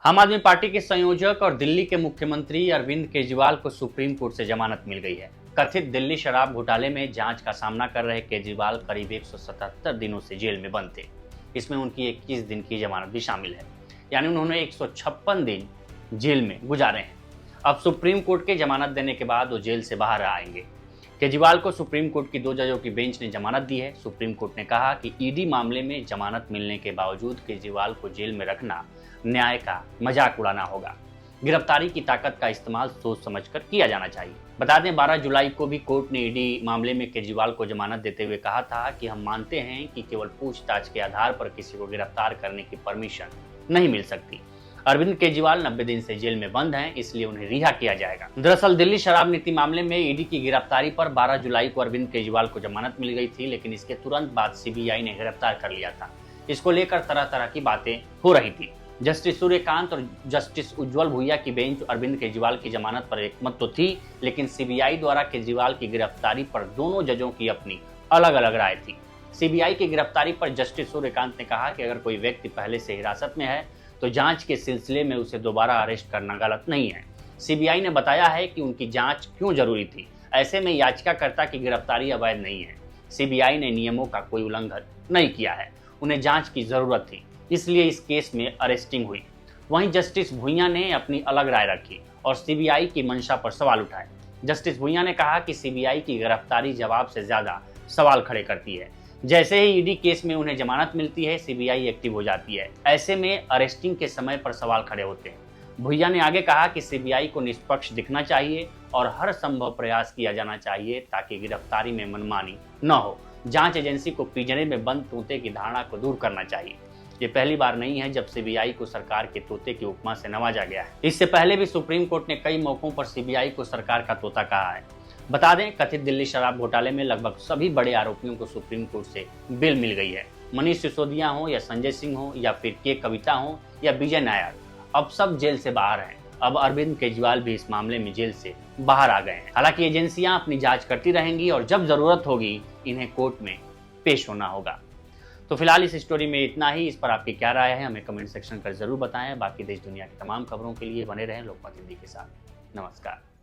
आम आदमी पार्टी के संयोजक और दिल्ली के मुख्यमंत्री अरविंद केजरीवाल को सुप्रीम कोर्ट से जमानत मिल गई है। कथित दिल्ली शराब घोटाले में जांच का सामना कर रहे केजरीवाल करीब 177 दिनों से जेल में बंद थे। इसमें उनकी 21 दिन की जमानत भी शामिल है, यानी उन्होंने 156 दिन जेल में गुजारे हैं। अब सुप्रीम कोर्ट के जमानत देने के बाद वो जेल से बाहर आएंगे। केजरीवाल को सुप्रीम कोर्ट की 2 जजों की बेंच ने जमानत दी है। सुप्रीम कोर्ट ने कहा कि ईडी मामले में जमानत मिलने के बावजूद केजरीवाल को जेल में रखना न्याय का मजाक उड़ाना होगा। गिरफ्तारी की ताकत का इस्तेमाल सोच समझकर किया जाना चाहिए। बता दें, 12 जुलाई को भी कोर्ट ने ईडी मामले में केजरीवाल को जमानत देते हुए कहा था कि हम मानते हैं कि केवल पूछताछ के आधार पर किसी को गिरफ्तार करने की परमिशन नहीं मिल सकती। अरविंद केजरीवाल 90 दिन से जेल में बंद हैं, इसलिए उन्हें रिहा किया जाएगा। दरअसल दिल्ली शराब नीति मामले में ईडी की गिरफ्तारी पर 12 जुलाई को अरविंद केजरीवाल को जमानत मिल गई थी, लेकिन इसके तुरंत बाद सीबीआई ने गिरफ्तार कर लिया था। इसको लेकर तरह तरह की बातें हो रही थी। जस्टिस सूर्यकांत और जस्टिस उज्जवल भुइया की बेंच अरविंद केजरीवाल की जमानत पर एकमत तो थी, लेकिन सीबीआई द्वारा केजरीवाल की गिरफ्तारी पर दोनों जजों की अपनी अलग अलग राय थी। सीबीआई की गिरफ्तारी पर जस्टिस सूर्यकांत ने कहा कि अगर कोई व्यक्ति पहले से हिरासत में है तो जांच के सिलसिले में उसे दोबारा अरेस्ट करना गलत नहीं है। सीबीआई ने बताया है कि उनकी जांच क्यों जरूरी थी। ऐसे में याचिकाकर्ता की गिरफ्तारी अवैध नहीं है। सीबीआई ने नियमों का कोई उल्लंघन नहीं किया है, उन्हें जांच की जरूरत थी, इसलिए इस केस में अरेस्टिंग हुई। वहीं जस्टिस भुइया ने अपनी अलग राय रखी और सीबीआई की मंशा पर सवाल उठाए। जस्टिस भुइया ने कहा कि सीबीआई की गिरफ्तारी जवाब से ज्यादा सवाल खड़े करती है। जैसे ही ईडी केस में उन्हें जमानत मिलती है, सीबीआई एक्टिव हो जाती है। ऐसे में अरेस्टिंग के समय पर सवाल खड़े होते हैं। भुइया ने आगे कहा कि सीबीआई को निष्पक्ष दिखना चाहिए और हर संभव प्रयास किया जाना चाहिए ताकि गिरफ्तारी में मनमानी न हो। जांच एजेंसी को पिंजरे में बंद तोते की धारणा को दूर करना चाहिए। ये पहली बार नहीं है जब सीबीआई को सरकार के तोते की उपमा से नवाजा गया है। इससे पहले भी सुप्रीम कोर्ट ने कई मौकों पर सीबीआई को सरकार का तोता कहा है। बता दें, कथित दिल्ली शराब घोटाले में लगभग सभी बड़े आरोपियों को सुप्रीम कोर्ट से बेल मिल गई है। मनीष सिसोदिया हो या संजय सिंह हो या फिर के कविता हो या विजय नायर, अब सब जेल से बाहर हैं। अब अरविंद केजरीवाल भी इस मामले में जेल से बाहर आ गए हैं। हालांकि एजेंसियां अपनी जांच करती रहेंगी और जब जरूरत होगी इन्हें कोर्ट में पेश होना होगा। तो फिलहाल इस स्टोरी में इतना ही। इस पर आपकी क्या राय है हमें कमेंट सेक्शन कर जरूर बताएं। बाकी देश दुनिया की तमाम खबरों के लिए बने रहें लोकमत हिंदी के साथ। नमस्कार।